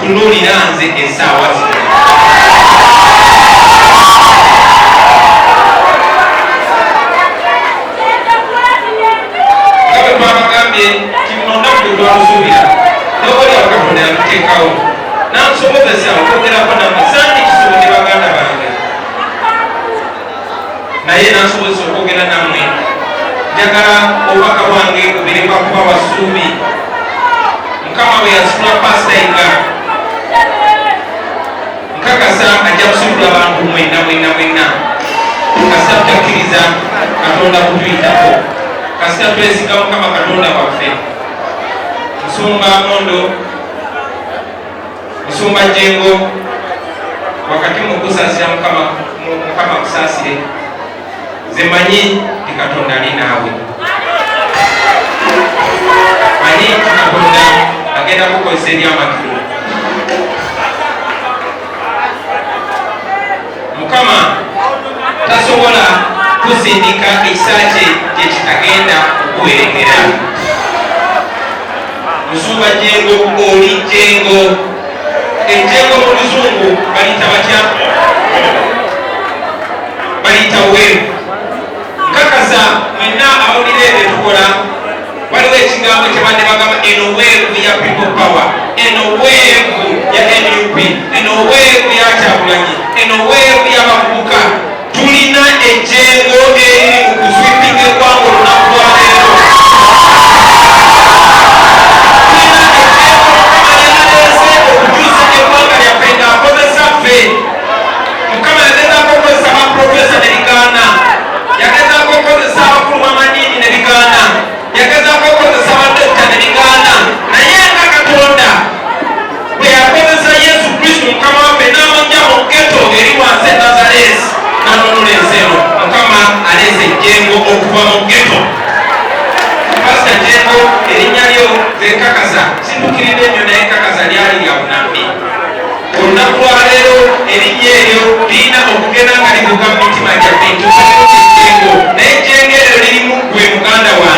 tunuulira nze essaawa zino. nga bwe twabagambye kino olunaku lwe twalusuubira nobali abakatonda yaluteekawo nansobozesa okwogerako nammwe sandi kisobodde baganda bange naye nansobozesa okwogera nammwe. Njagala obubaka bwange buberekwa kuba basuubi. Mukama bwe yasitula pasitayinga nkakasa ajja kusitula abantu mwenna kasita tutakkiriza Katonda kutuyitako, kasita twesiga Mukama Katonda waffe. Musumba Mondo, Musumba Jengo, wakati mukusaasira Mukama kusaasire, nze manyi ti Katonda ali naawe. Manyi ti Katonda agenda kukozesa eby'amakiro. Mukama tasobola kusindika ekisa kye gye kitagenda okuwerekera. Musumba Jengo oli Jengo. Enjengo mu Luzungu baliyita batya? Baliyita weevu. Nkakasa mwenna abawulira ebyo tukola waliwo ekigambo kye badde bagamba eno weevu ya people power, eno weevu ya NUP, eno weevu ya Kyagulanyi, eno weevu y'abavubuka. Tulina ejjengo eriri mu kuswipinga eggwanga olunaku lwa leero. Tulina ejjengo Mukama lyaleese okukyusa eggwanga lyaffe ng'akozesa ffe. Mukama yagezaako okukozesa baprofesa ne bigaana, yagezaako okukozesa abakulu b'amaddiini ne bigaana, yagezaako okukozesa badokita ne bigaana, naye nga Katonda bwe yakozesa Yesu Kristo Mukama waffe n'amuggya mu ghetto eri wansi e Nazareesi n'anunula ensi eno. Mukama aleese ejjengo okuva mu ghetto. Pasita Jengo erinnya lyo nze nkakasa sintukiridde nnyo naye nkakasa lyali lya bunambi. Olunaku lwa leero erinnya eryo